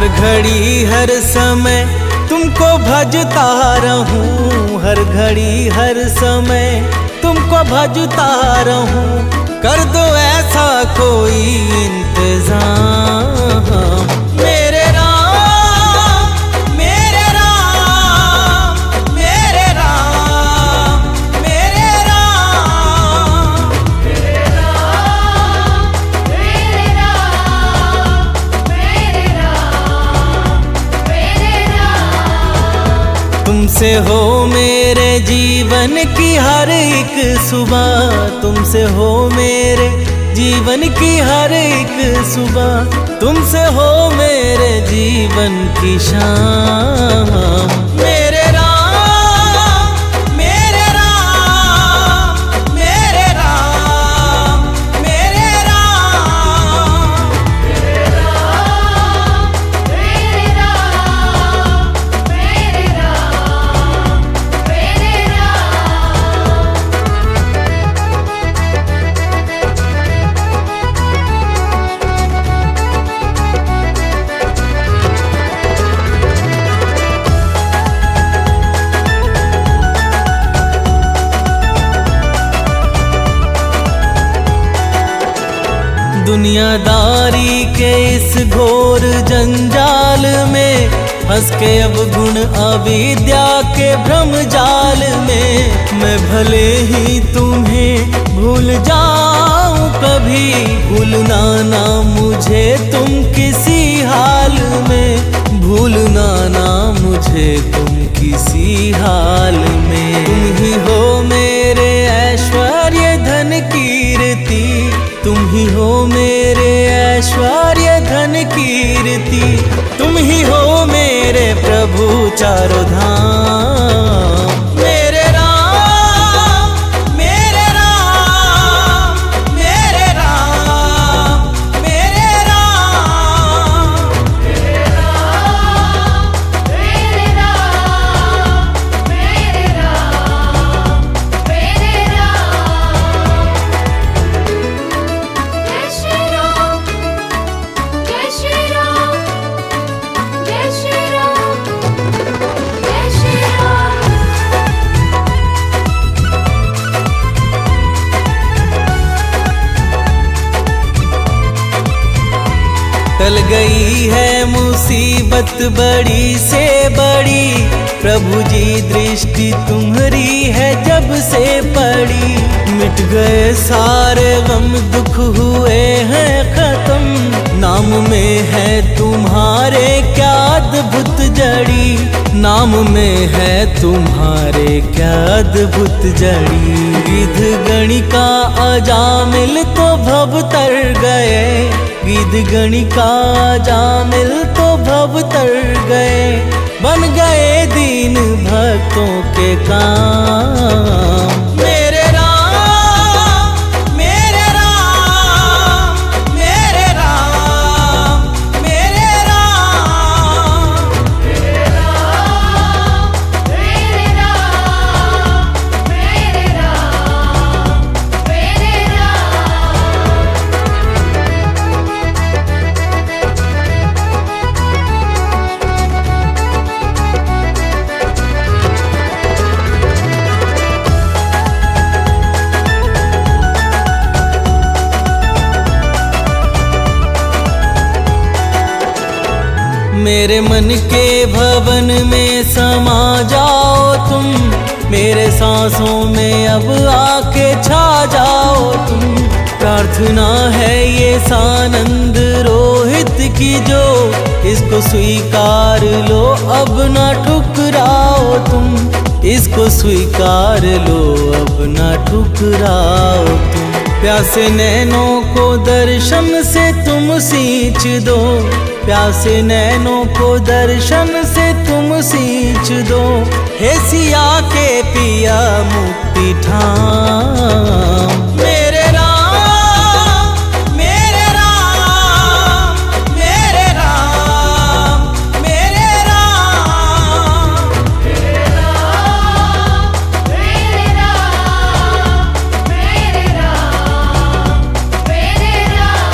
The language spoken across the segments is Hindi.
हर घड़ी हर समय तुमको भजता रहूं, हर घड़ी हर समय तुमको भजता रहूं। कर दो ऐसा कोई इंतजाम मेरे राम, मेरे राम, मेरे राम, मेरे राम, मेरे राम, मेरे राम, मेरे राम, मेरे राम। तुमसे हो मेरे जीवन की हर एक सुबह, तुमसे हो मेरे जीवन की हर एक सुबह, तुमसे हो मेरे जीवन की शाम। मेरे राम, मेरे राम, मेरे राम, मेरे राम, मेरे राम, मेरे राम, मेरे राम, मेरे राम। दुनियादारी के इस घोर जंजाल में फंस के अब गुण अविद्या के भ्रम जाल में, मैं भले ही तुम्हें भूल जाऊं कभी, भूलना ना मुझे तुम किसी हाल में, भूलना ना मुझे तुम किसी हाल में। तुम ही हो मेरे ऐश्वर्य धन कीर्ति, तुम ही हो मेरे ऐश्वर्य धन कीर्ति, तुम ही हो मेरे प्रभु चारों धाम। मेरे राम, मेरे राम, मेरे राम, मेरे राम, मेरे राम, मेरे राम, मेरे राम, मेरे राम। जय श्री राम, जय श्री राम, जय श्री राम, जय श्री राम। टल गई है मुसीबत बड़ी से बड़ी, प्रभु जी दृष्टि तुम्हारी है जब से पड़ी। मिट गए सारे गम दुख हुए हैं खत्म, नाम में है तुम्हारे क्या अद्भुत जड़ी, नाम में है तुम्हारे क्या अद्भुत जड़ी। गिद्ध गणिका अजामिल तो भव तर गए, गिद्ध गणिका अजामिल तो भव तर गए, बन गए दीन भक्तों के काम। मेरे राम, मेरे राम, मेरे राम, मेरे राम, मेरे राम, मेरे राम, मेरे राम, मेरे राम। मेरे मन के भवन में समा जाओ तुम, मेरे सांसों में अब आके छा जाओ तुम। प्रार्थना है ये सानंद रोहित की जो, इसको स्वीकार लो अब ना ठुकराओ तुम, इसको स्वीकार लो अब ना ठुकराओ तुम। प्यासे नैनों को दर्शन से तुम सींच दो, प्यासे नैनों को दर्शन से तुम सींच दो। हे सिया के पिया मुक्ति ठाम। मेरे राम, मेरे राम, मेरे राम, मेरे राम, मेरे राम, मेरे राम, मेरे राम, मेरे राम।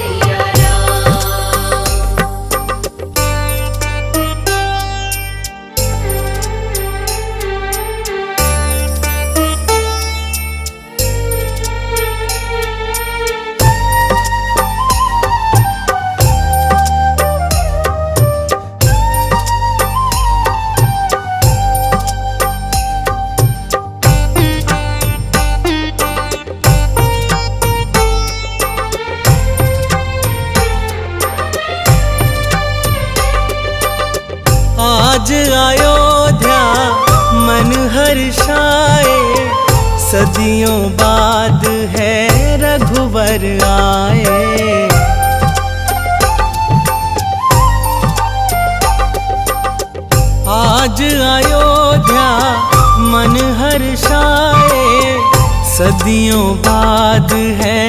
सिया राम। आज अयोध्या मन हर्षाए, सदियों बाद है रघुवर आए। आज अयोध्या मन हर्षाए, सदियों बाद है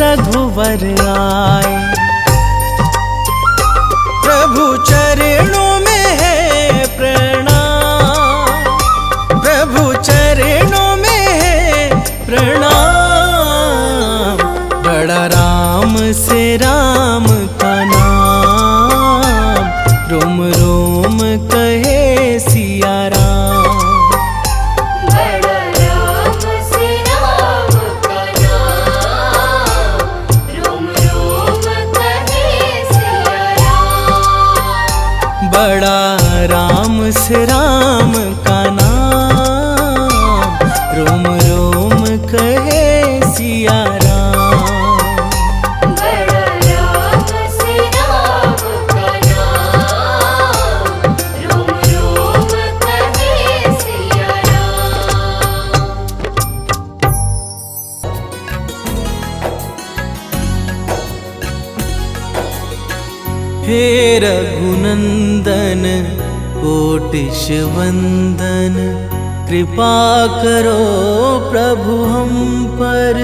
रघुवर आए। प्रभु चरणों में है प्रणाम, प्रभु चरणों में है प्रणाम। बड़ा राम से राम का नाम, रोम रोम कहे सिया राम। बड़ा राम से राम का नाम, रोम रोम कहे सिया राम। बड़ा राम से राम का नाम, रोम रोम कहे सिया राम। बड़ा राम से राम का नाम, रोम रोम कहे सिया हे रघुनंदन कोटिश वंदन, कृपा करो प्रभु हम पर,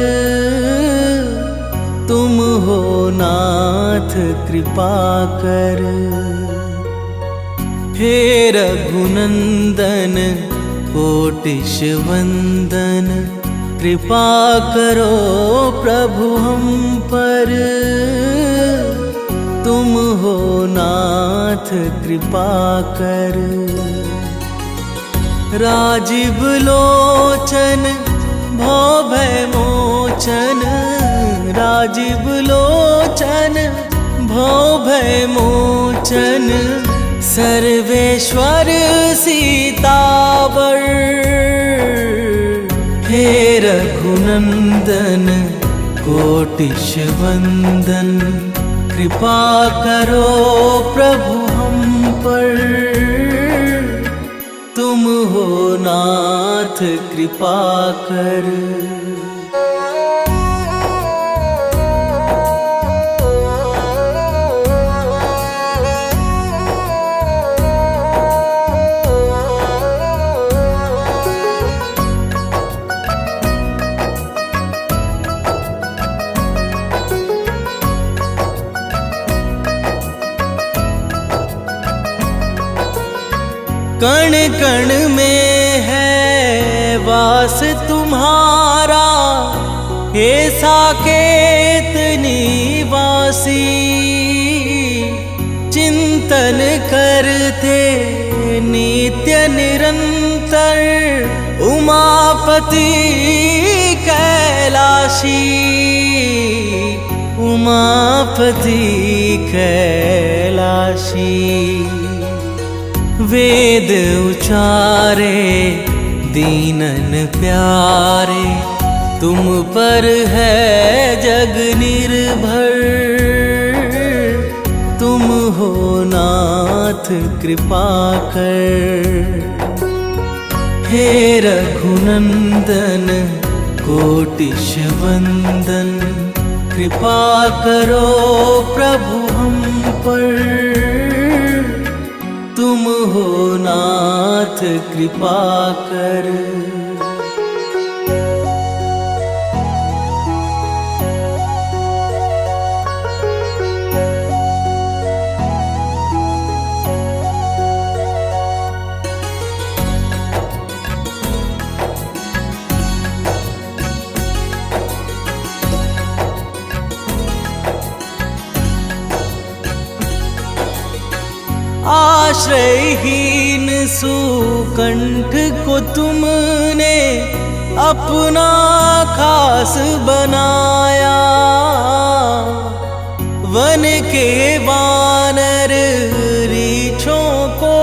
तुम हो नाथ कृपा कर। हे रघुनंदन कोटिश वंदन, कृपा करो प्रभु हम पर, तुम हो नाथ कृपा कर। राजीव लोचन भव भय मोचन, राजीव लोचन भव भय मोचन, सर्वेश्वर सीतावर। हे रघुनंदन कोटिश वंदन, कृपा करो प्रभु हम पर, तुम हो नाथ कृपा कर। कण कण में है वास तुम्हारा, हे साकेत निवासी। चिंतन करते नित्य निरंतर, उमापति कैलाशी, उमापति कैलाशी। वेद उचारे दीनन प्यारे, तुम पर है जग निर्भर, तुम हो नाथ कृपा कर। हे रघुनंदन कोटिश वंदन, कृपा करो प्रभु हम पर, तुम हो नाथ कृपा कर। आश्रयहीन सुकंठ को तुमने अपना खास बनाया, वन के वानर रीछों को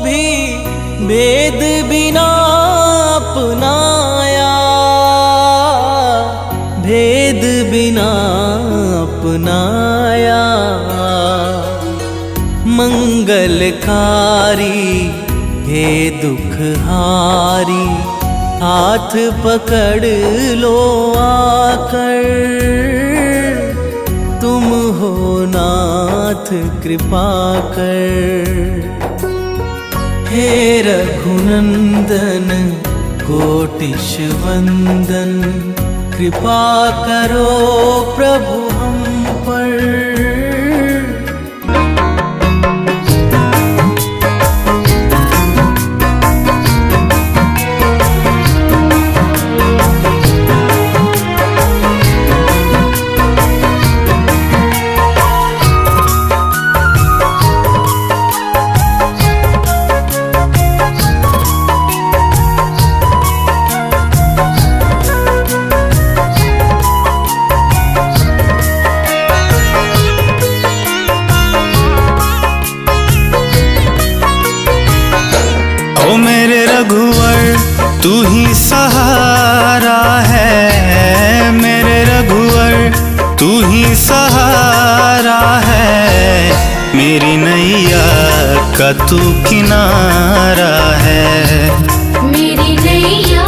भी भेद बिना अपनाया, भेद बिना अपनाया। मंगलकारी हे दुखहारी, हाथ पकड़ लो आकर, तुम हो नाथ कृपा कर। हे रघुनंदन कोटिश वंदन, कृपा करो प्रभु हम पर, ओ मेरे रघुवर तू ही सहारा है, मेरे रघुवर तू ही सहारा है, मेरी नैया का तू किनारा है, मेरी नैया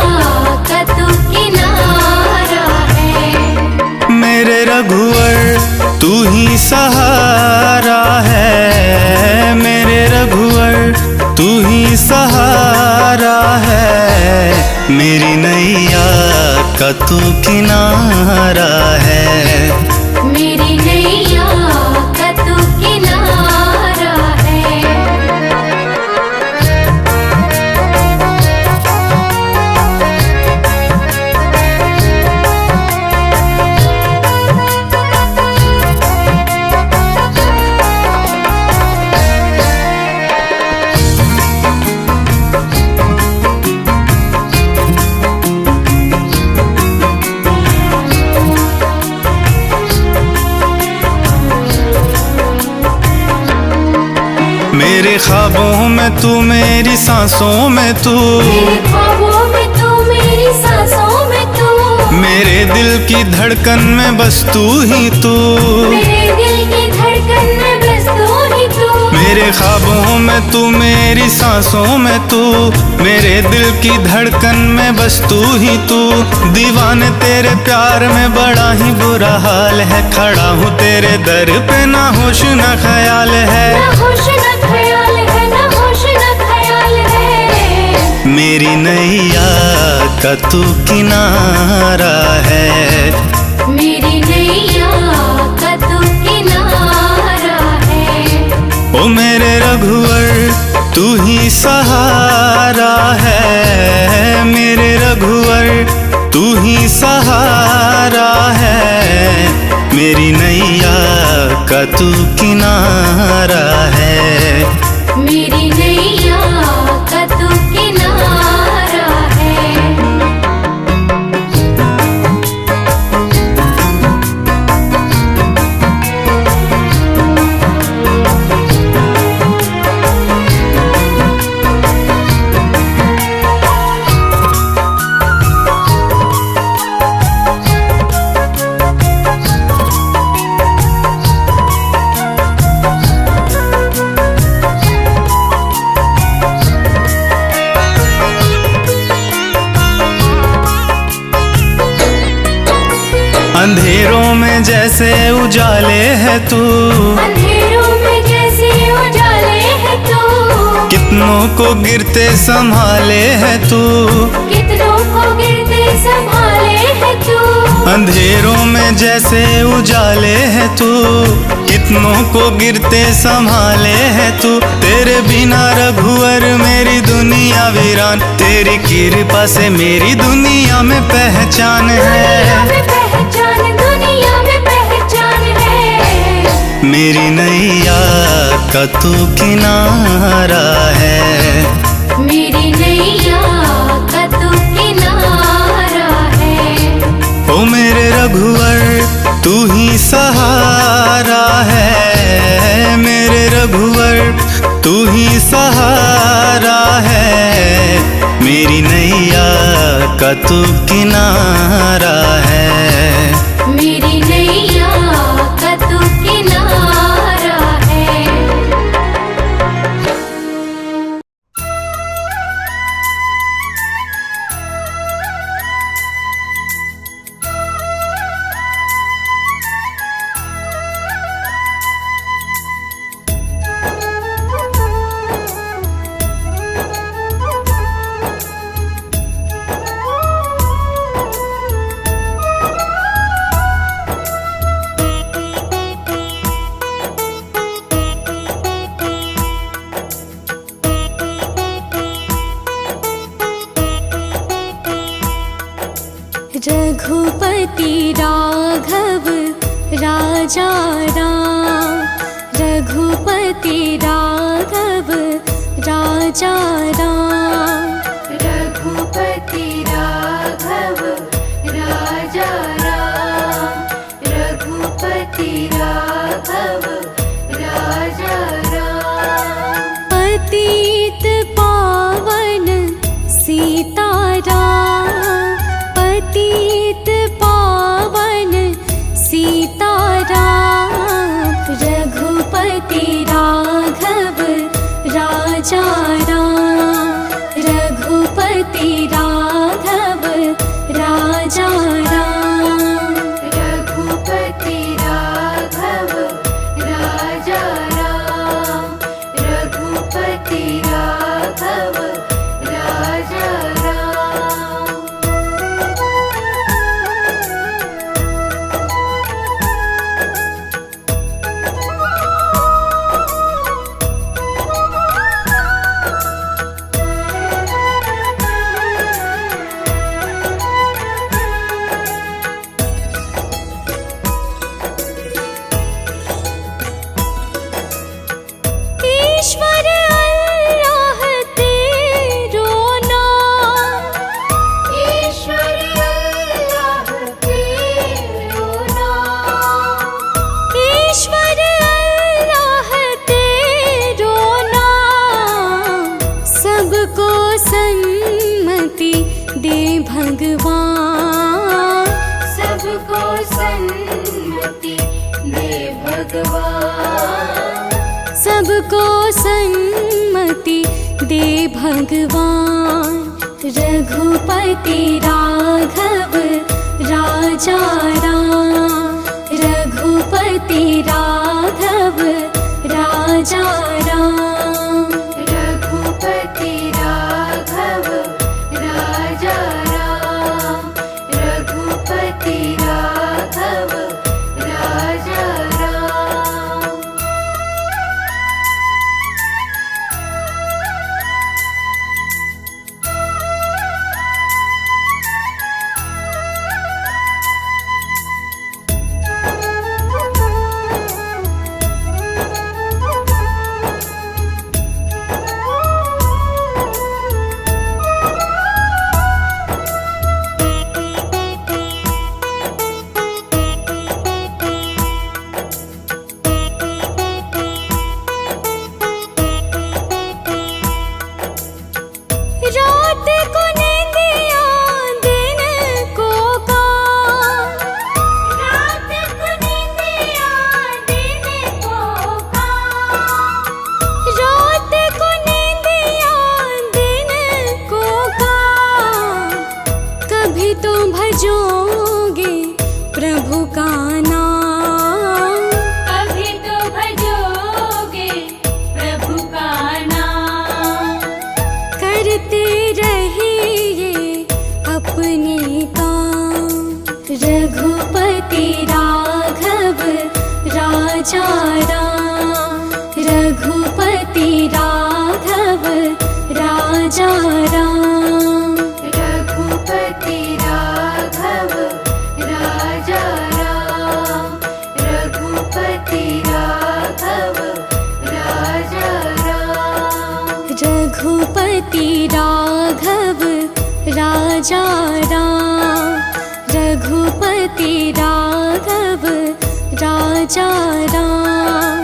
का तू किनारा है। मेरे रघुवर तू ही सहारा है, है, मेरी नैया का तू किनारा है। मेरी नैया का तू किनारा है। मेरे ख्वाबों में तू, मेरी सांसों में तू, मेरे ख्वाबों में तू, मेरी सांसों में तू, मेरे दिल की धड़कन में बस तू ही तू, मेरे दिल की धड़कन में बस तू ही तू। मेरे ख्वाबों में तू, मेरी सांसों में तू, मेरे दिल की धड़कन में बस तू ही तू। दीवाने तेरे प्यार में बड़ा ही बुरा हाल है, खड़ा हूँ तेरे दर पे ना होश ना ख्याल है, ना होश ना ख्याल है, ना होश ना ख्याल है। मेरी नैया का तू किनारा है। मेरी नैया का तू किनारा है। ओ मेरे रघुवर तू ही सहारा है, मेरे रघुवर तू ही सहारा है। मेरी नैया का तू किनारा है। मेरी नैया का तू किनारा है। अंधेरों में जैसे उजाले है तू, अंधेरों में जैसे उजाले है तू, कितनों को गिरते संभाले है तू, कितनों को गिरते संभाले है तू। अंधेरों में जैसे उजाले है तू, कितनों को गिरते संभाले है तू। तेरे बिना रघुवर मेरी दुनिया वीरान, तेरी कृपा से मेरी दुनिया में पहचान दुनिया है। में पहचान, दुनिया में पहचान है। मेरी नैया का तू किनारा है। मेरी नैया का तू किनारा है। ओ मेरे रघुवर तू ही सहारा है, मेरे रघुवर तू ही सहारा है। मेरी नैया का तू किनारा है। मेरी नैया का तू किनारा है। रघुपति राघव राजा राम, रघुपति राघव राजा राम। रघुपति राघव राजा राम, रघुपति राघव राजा राम। पतित पावन सीताराम, पतित पावन सीताराम। रघुपति राघव राजा राम, सन्मति दे भगवान, सबको सन्मति दे भगवान, सबको सन्मति दे भगवान। रघुपति राघव राजा राम, रघुपति राघव राजा राम, रघुपति राघव राजा राम, रघुपति राघव राजा राम। रात को नींदिया दिन को काम, रात को नींदिया दिन को काम, रात को नींदिया दिन को काम। कभी तो भजोगे प्रभु का नाम, कभी तो भजोगे प्रभु का नाम, करते रहिए अपने काम। रघुपति राघव राजा राम, रघुपति राघव राजा राम, रघुपति राघव राजा राम, रघुपति राघव राजा राम, रघुपति राघव राजा राम, रघुपति राघव राजा राम,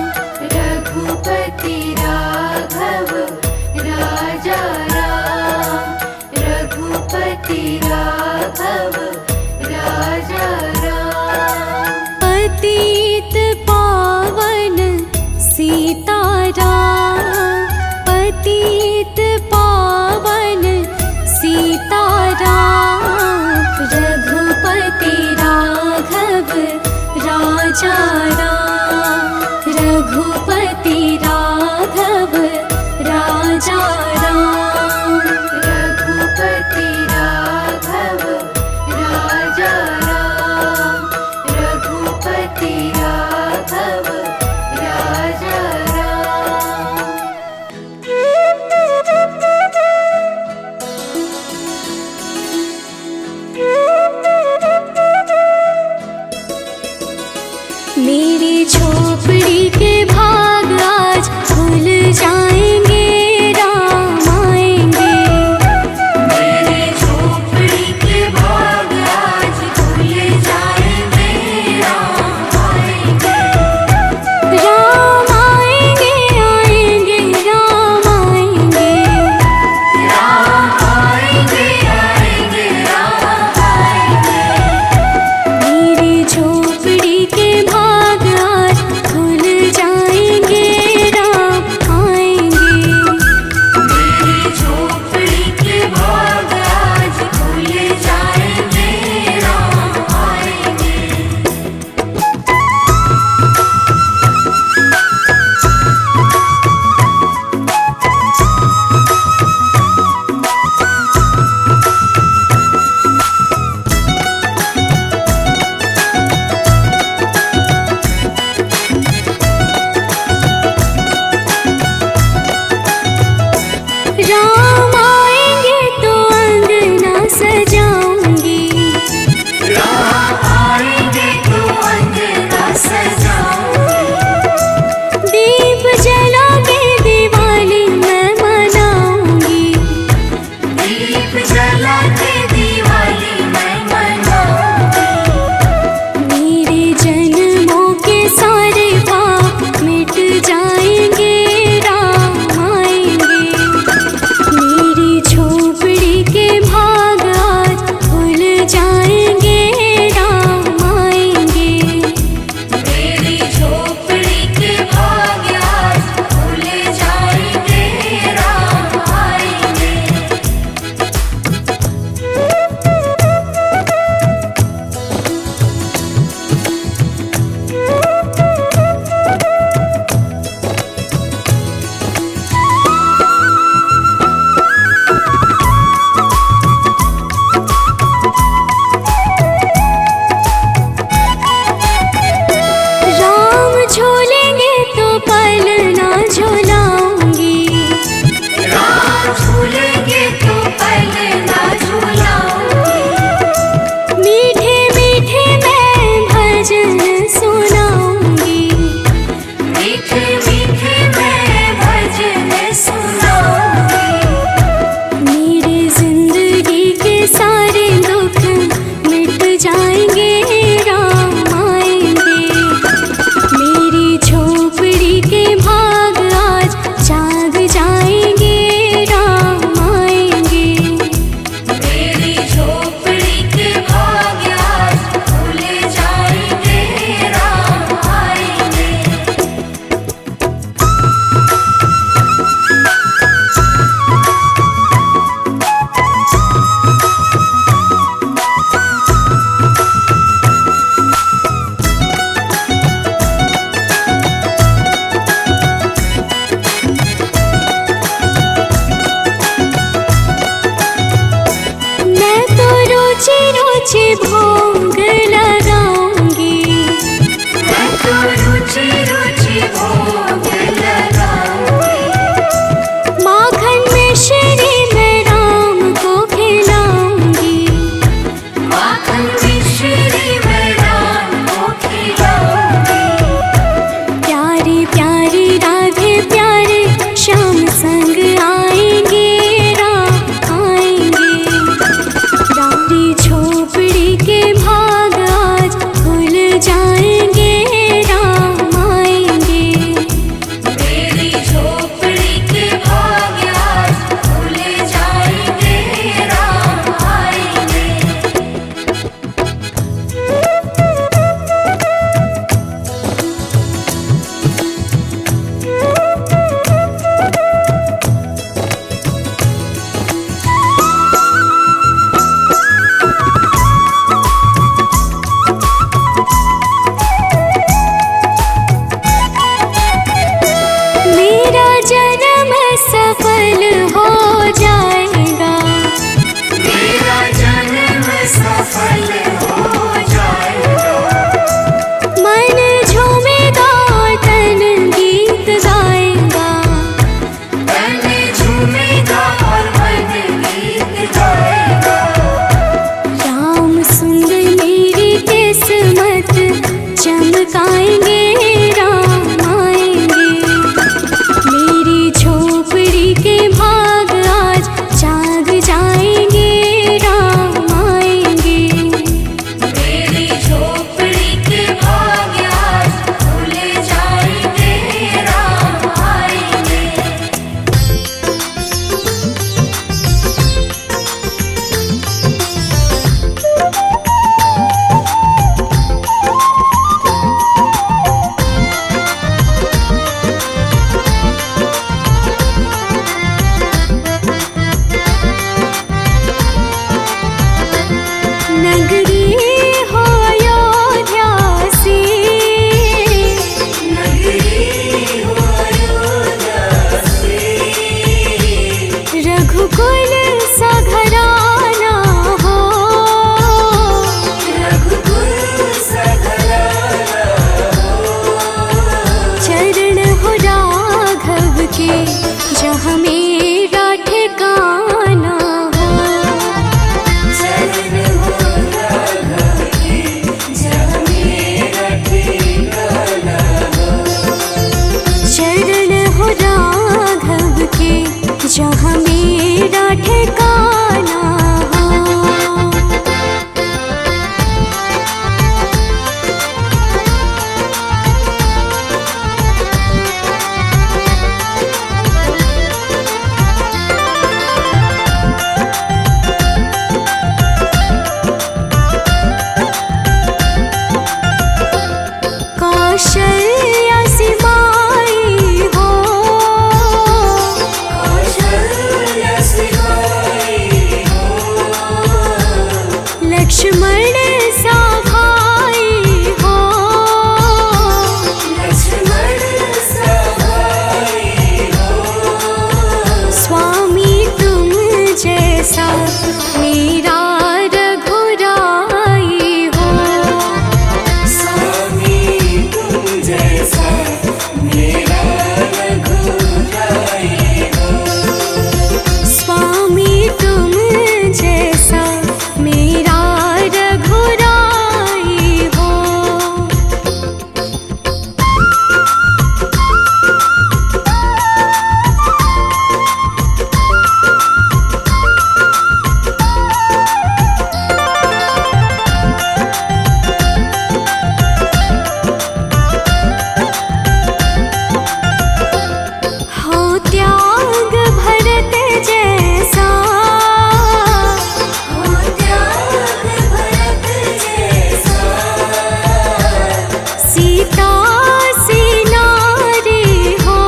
रघुपति राघव राजा राम, रघुपति राघव राजा राम। पतित पावन सीताराम, पतित पावन सीताराम, रघुपति राघव राजा राम, रुचि भोग लगाऊंगी। मैं तो रुचि रुचि भोग लगाऊंगी। माखन में श्री मैं राम को खिलाऊंगी। माखन में श्री मैं राम को खिलाऊंगी। प्यारी प्यारी राधे प्यारे श्याम संग आएंगे राम आएंगे। रानी झोपड़ी के भाग आज खुल जाएंगे राम आएंगे। मेरी झोपड़ी के भाग आज खुल जाएंगे राम आएंगे। मेरा जन्म सफल हो जाएगा। मेरा जन्म सफल हो जाएगा। मन झूमेगा तन गीत गाएगा। तन झूमेगा और मन गीत गाएगा। राम सुंदर मेरी किस्मत चमकाएंगे राम आएंगे। मेरी झोपड़ी के भाग आज जाग जाएंगे राम आएंगे। मेरी झोपड़ी के भाग आज खुल जाएंगे राम आएंगे। नगरी हो अयोध्या सी। नगरी हो अयोध्या से। रघुकुल सा घराना हो। रघुकुल सा घराना चरण हो राघव के जहाँ मेरा ठिकाना हो। चरण हो राघव के जहाँ मेरा ठिकाना हो। चरण हो राघव के जहाँ मेरा ठिकाना हो। कौशल्या सी माई हो। कौशल्या से माई हो। लक्ष्मण सा भाई हो। लक्ष्मण सा भाई हो। स्वामी तुम जैसा मेरा रघुराई हो। स्वामी तुम जैसा मेरा रघुराई हो। स्वामी तुम जैसा मेरा रघुराई हो। हो त्याग भरत जैसा। हो त्याग भरत जैसा। सीता सी नारी हो।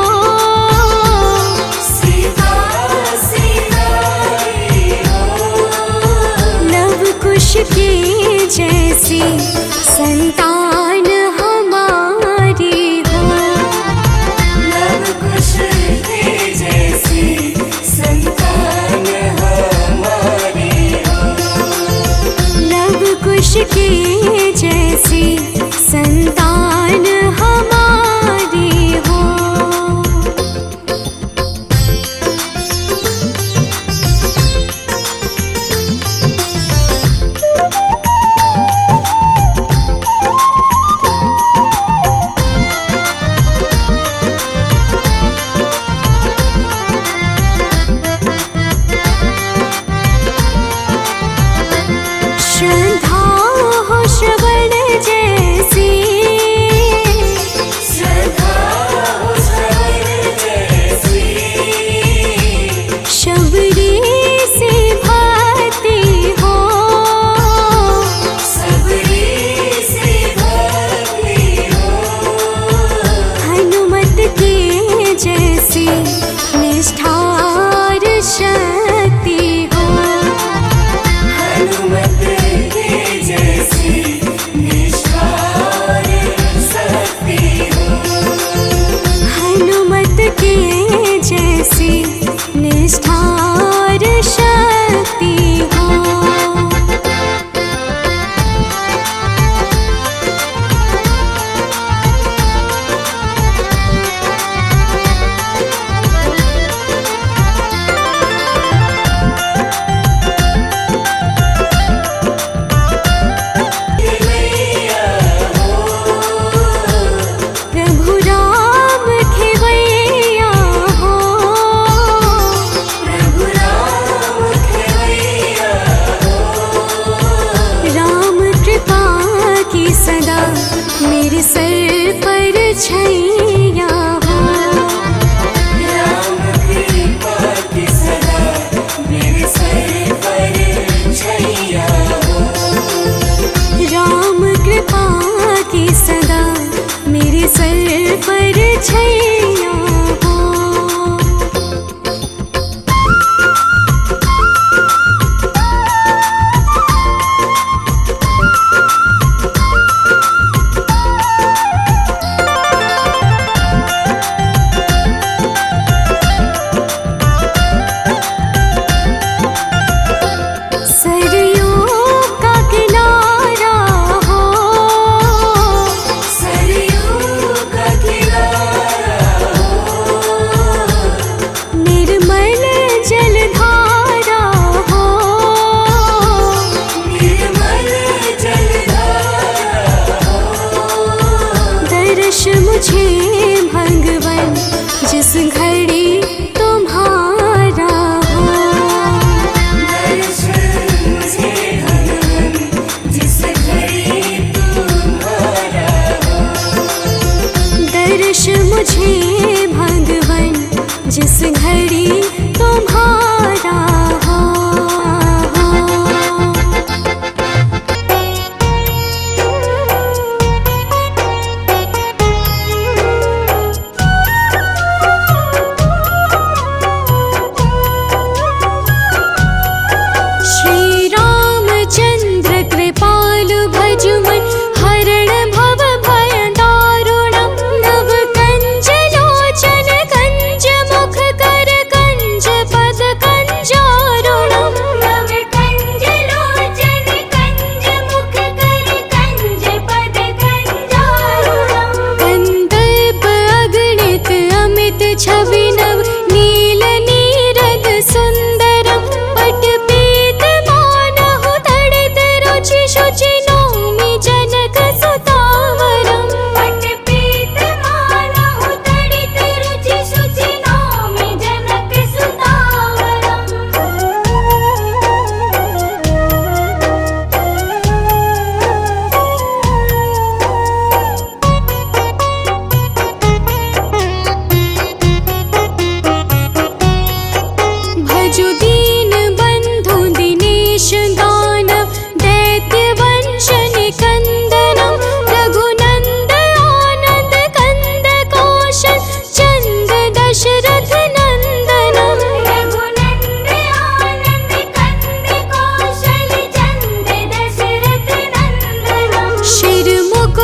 सीता सी नारी हो। लव कुश की जैसी संतान हमारी हो। लव कुश के जैसी संतान हमारी हो। लव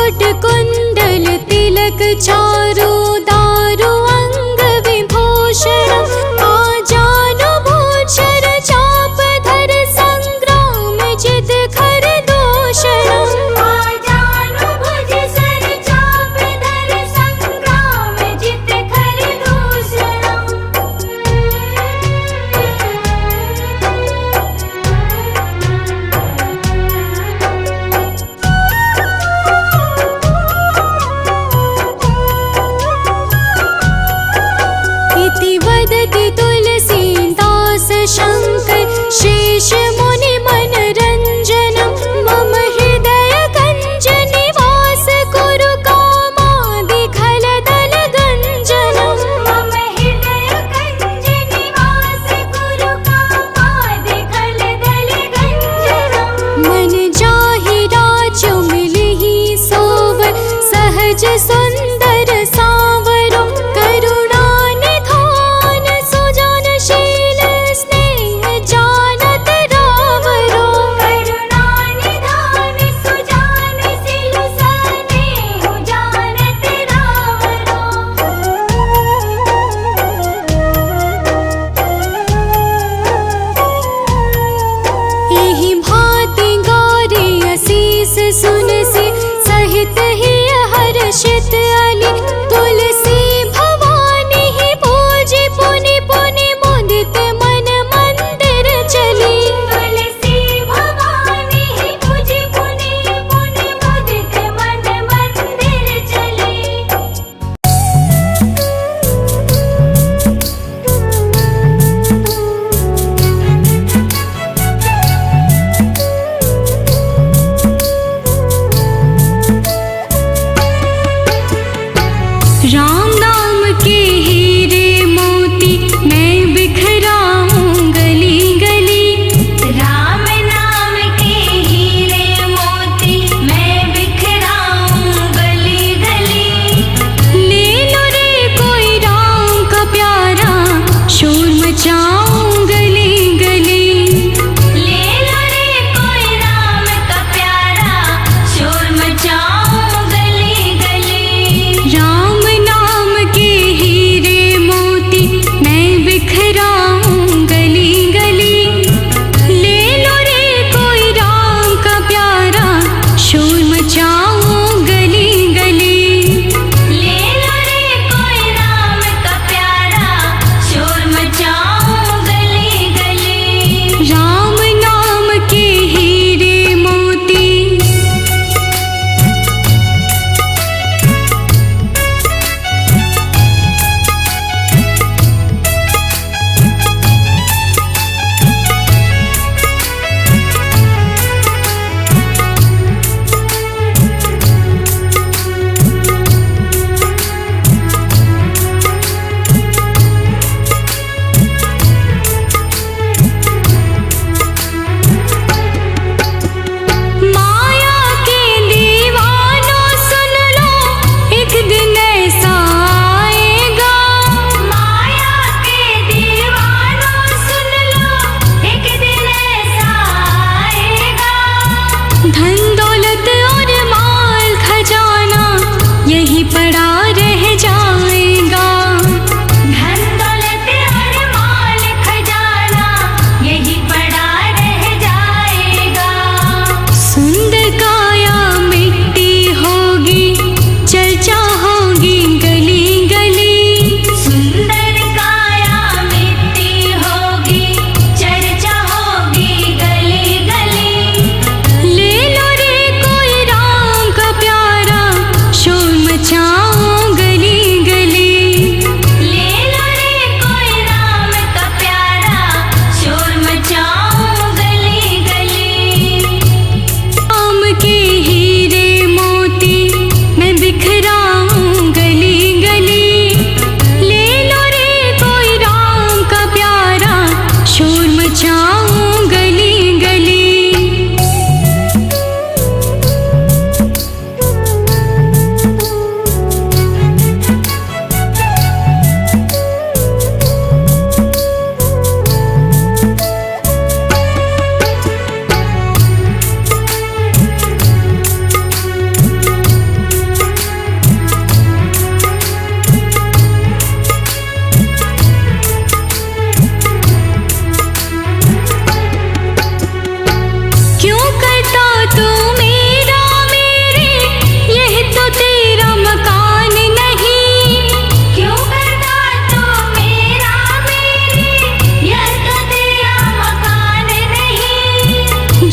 मुकुट कुंडल तिलक चारु दारु अंग विभूषण आजानु भूषण चाप धर संग्राम जित खर दूषण आजानु भुज सर चाप धर संग्राम जित खर दूषण। इति वदति तुलसीदास शंकर शेष मुनि मनरंजनम मम हृदय कंज निवास कुरु कामादि खलदल गंजनम मम हृदय कंज निवास कुरु कामादि खलदल गंजनम। मन जाहि राजु मिलहि सोवर सहज सुंदर सावरो करुणा निधान सुजनशील स्नेह जानत रावरो करुणा निधान सुजनशील स्नेह जानत रावरो। एहि भांति गौरी असीस सुनसि सहित ही हर्षित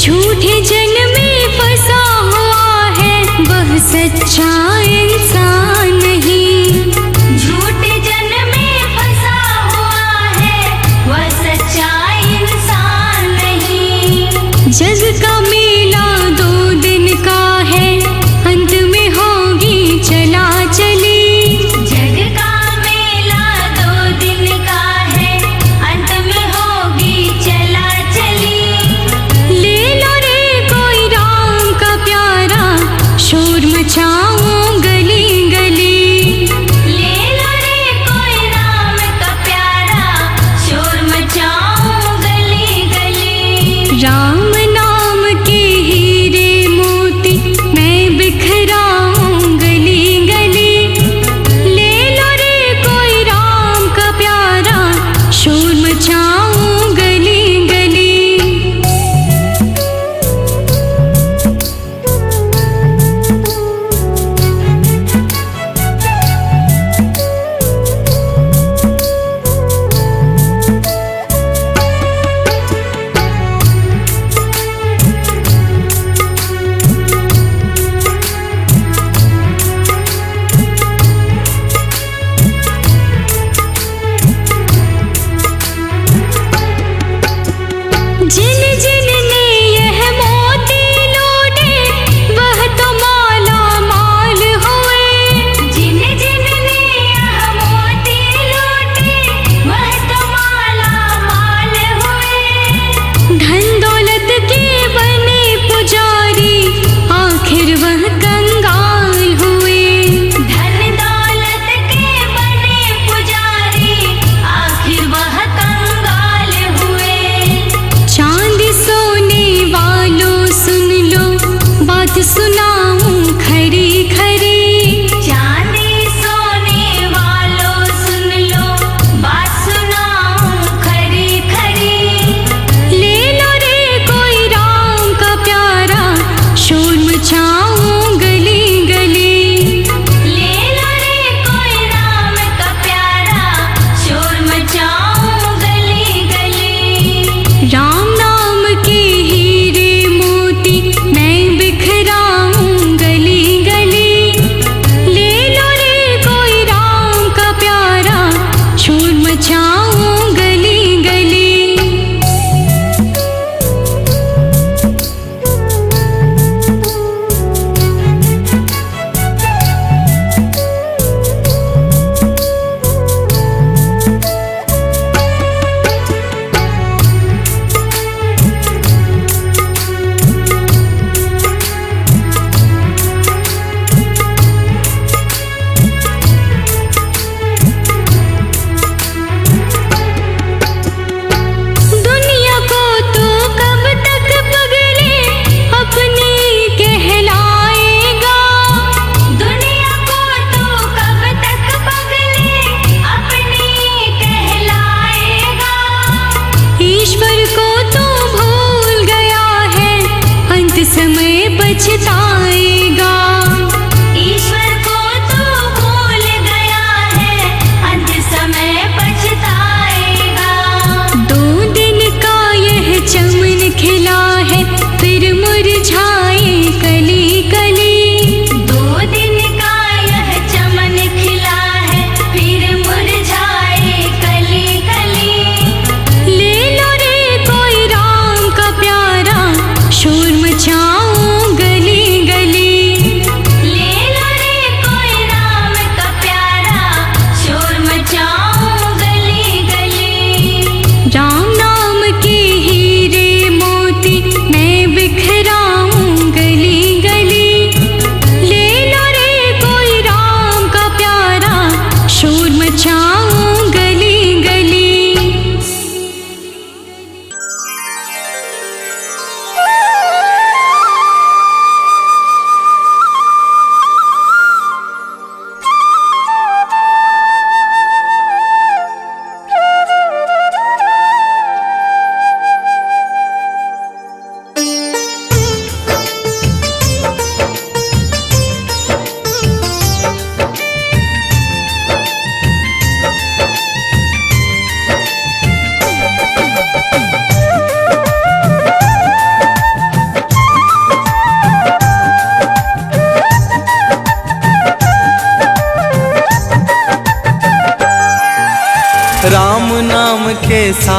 झूठे जन में फंसा हुआ है वह सच्चा इंसान नहीं। झूठे जन में फंसा हुआ है वह सच्चा इंसान नहीं। जग का मेला 2 दिन का है अंत में होगी चला चली। जग का मेला 2 दिन का है अंत में होगी चला चली। ले लो रे कोई राम का प्यारा शोर मचाऊं गली गली। ले लो रे कोई राम का प्यारा शोर मचाऊं गली गली। राम नाम के हीरे मोती मैं बिखराऊं गली गली। ले लो रे कोई राम का प्यारा शोर मचाऊं गली गली। जिन जिन ने यह मोती लूटे वह तो माला माल हुए। जिन जिन ने यह मोती लूटे वह तो माला माल हुए। धन दौलत के बने पुजारी आखिर वह कंगाल हुए। धन दौलत के बने पुजारी आखिर वह कंगाल हुए। चांदी सोने वालों सुन लो बात सुनाऊं खरी खरी। चांदी सोने वालों सुन लो बात सुनाऊं खरी खरी। ले लो रे कोई राम का प्यारा शोर मचाऊं गली गली। ले लो रे कोई राम का प्यारा शोर मचाऊं गली गली। राम नाम के हीरे मोती मैं बिखराऊं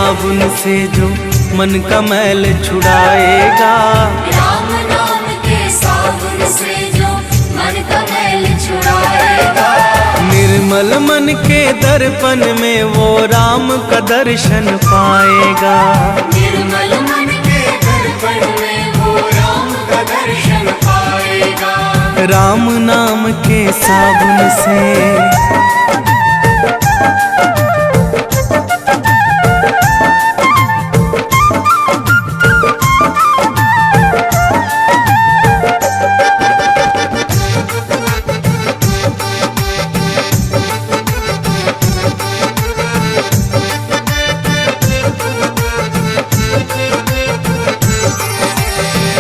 साबुन से जो मन का मैल छुड़ाएगा। राम नाम के साबुन से जो मन का मैल छुड़ाएगा। निर्मल मन के दर्पण में वो राम का दर्शन पाएगा। निर्मल मन के दर्पण में वो राम का दर्शन पाएगा। राम नाम के साबुन से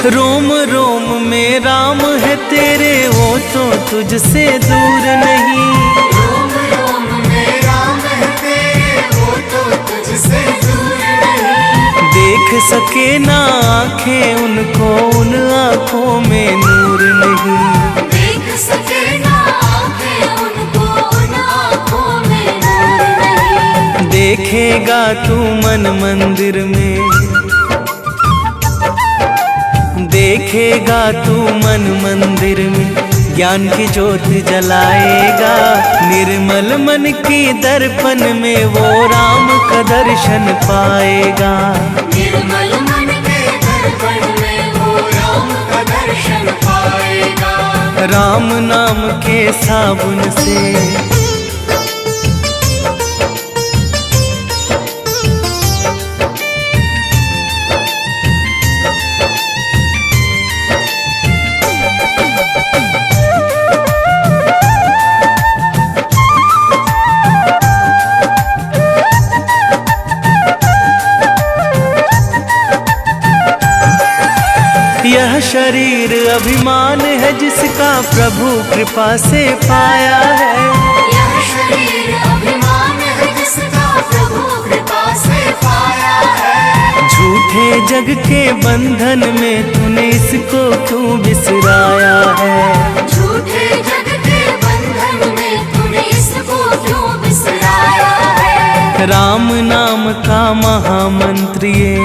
रोम रोम में राम है तेरे, वो तो तुझसे दूर नहीं। रोम रोम में राम है तेरे, वो तो तुझसे दूर नहीं। देख सके ना आँखें उनको, उन आँखों में नूर नहीं। देख सके ना आँखें उनको, उन आँखों में नूर नहीं। देखेगा तू मन मंदिर में, देखेगा तू मन मंदिर में, ज्ञान की ज्योत जलाएगा। निर्मल मन की दर्पण में वो राम का दर्शन पाएगा। निर्मल मन के दर्पण में वो राम का दर्शन पाएगा। राम नाम के साबुन से यह शरीर अभिमान है जिसका प्रभु कृपा से पाया है। यह शरीर अभिमान है जिसका प्रभु कृपा से पाया है। झूठे जग के बंधन में तूने इसको क्यों बिसराया है। झूठे जग के बंधन में तूने इसको क्यों बिसराया है। राम नाम का महामंत्र ये,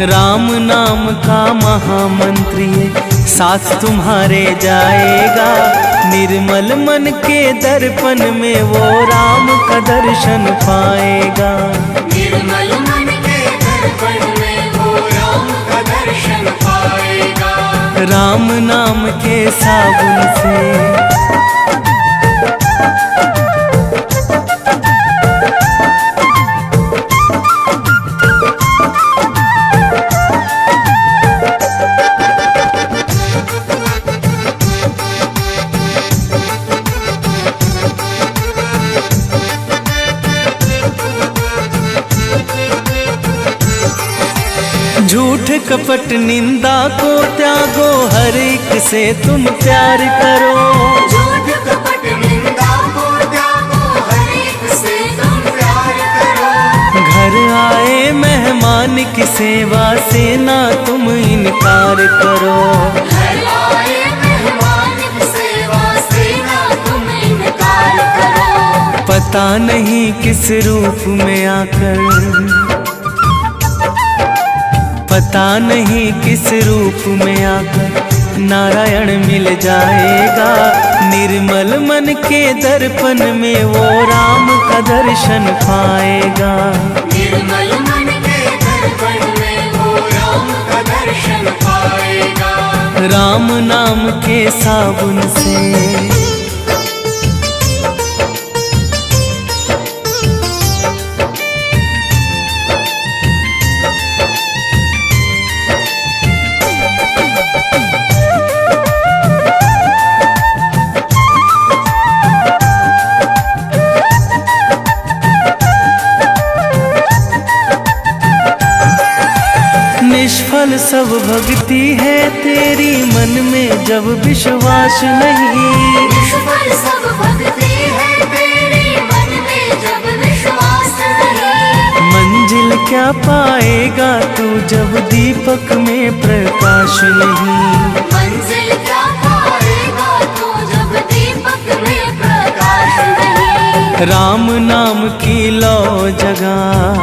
राम नाम का महामंत्र ये साथ तुम्हारे जाएगा। निर्मल मन के दर्पण में वो राम का दर्शन पाएगा। निर्मल मन के दर्पण में वो राम का दर्शन पाएगा। राम नाम के साबुन से झूठ कपट निंदा को त्यागो, हर एक से तुम प्यार करो। झूठ कपट निंदा को त्यागो, हर एक से तुम प्यार करो। घर आए मेहमान की सेवा से ना तुम इनकार करो। घर आए मेहमान की सेवा से ना तुम इनकार करो। पता नहीं किस रूप में आकर, पता नहीं किस रूप में आकर नारायण मिल जाएगा। निर्मल मन के दर्पण में वो राम का दर्शन पाएगा। निर्मल मन के दर्पण में वो राम का दर्शन पाएगा। राम नाम के साबुन से निष्फल सब भक्ति है तेरी, मन में जब विश्वास नहीं। निष्फल सब भक्ति है तेरी, मन में जब विश्वास नहीं। मंजिल क्या पाएगा तू जब दीपक में प्रकाश नहीं। मंजिल क्या पाएगा तू जब दीपक में प्रकाश नहीं। राम नाम की लो जगह,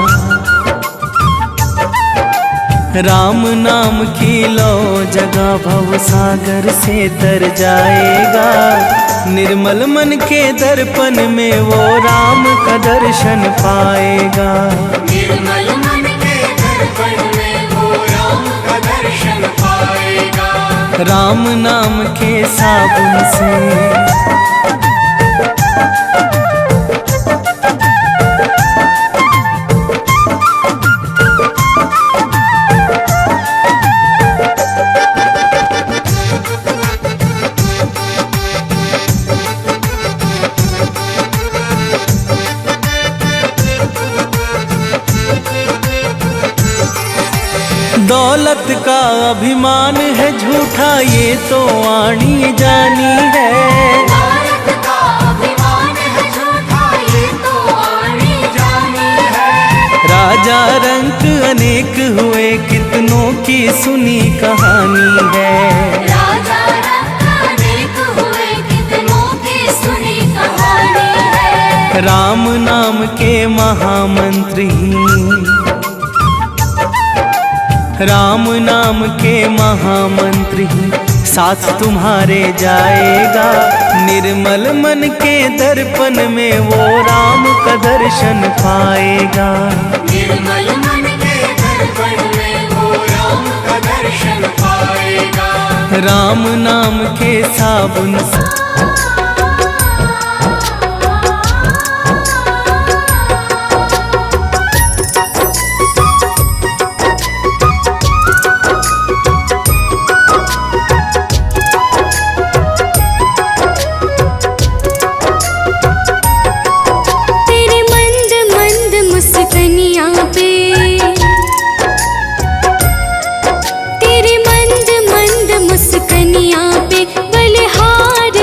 राम नाम की लो जगह भव सागर से तर जाएगा। निर्मल मन के दर्पण में वो राम का दर्शन पाएगा। निर्मल मन के दर्पण में वो राम का दर्शन पाएगा। राम नाम के साबुन से दौलत का अभिमान है झूठा ये तो आनी जानी है। दौलत का अभिमान है झूठा ये तो आनी जानी है। राजा रंक अनेक हुए कितनों की सुनी कहानी है। राजा रंक अनेक हुए कितनों की सुनी कहानी है। राम नाम के महामंत्री, राम नाम के महामंत्री साथ तुम्हारे जाएगा। निर्मल मन के दर्पण में वो राम का दर्शन पाएगा। निर्मल मन के दर्पण में वो राम का दर्शन पाएगा। राम नाम के साबुन से तेरे मंद मंद मुस्कनिया पे बलिहार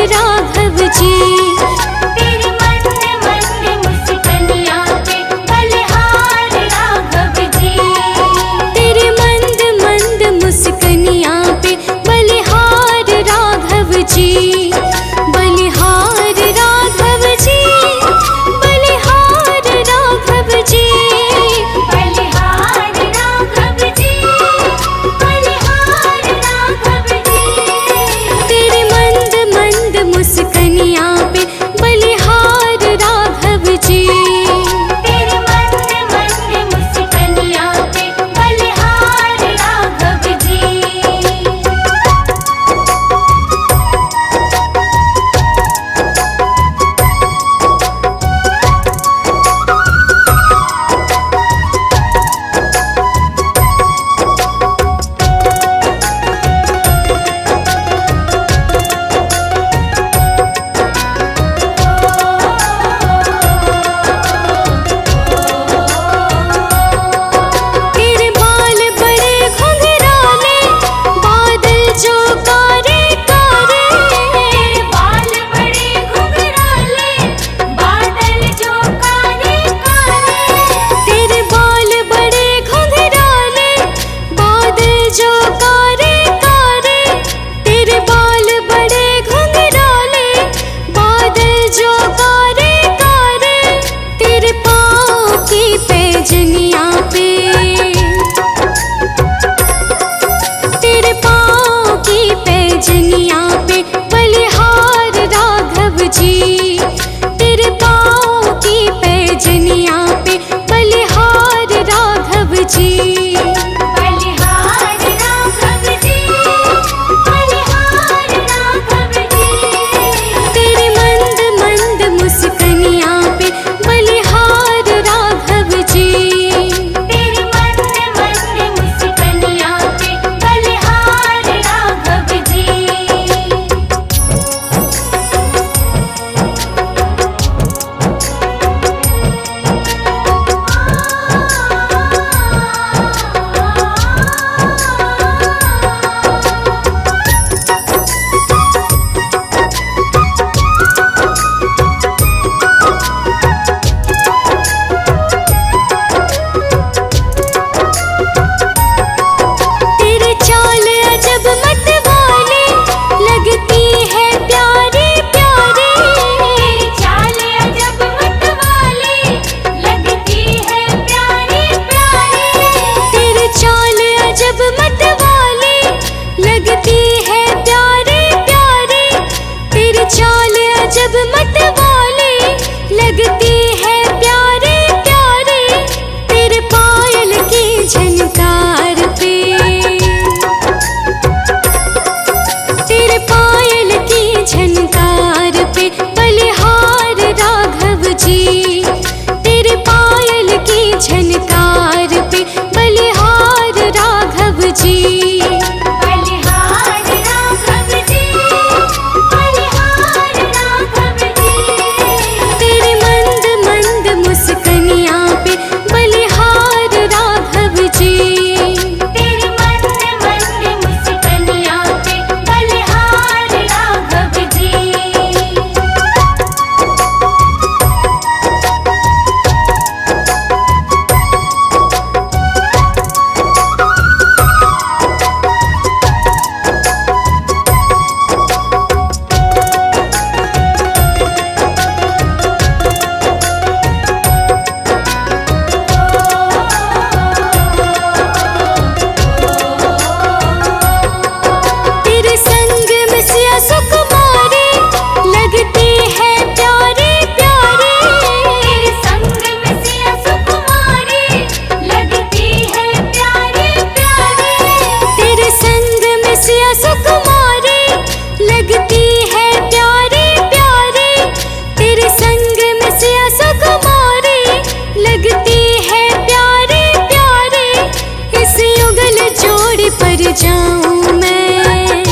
पर जाऊं मैं,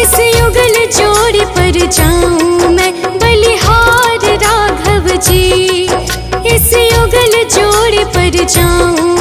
इस युगल जोड़ी पर जाऊं मैं, बलिहार राघव जी, इस युगल जोड़ी पर जाऊं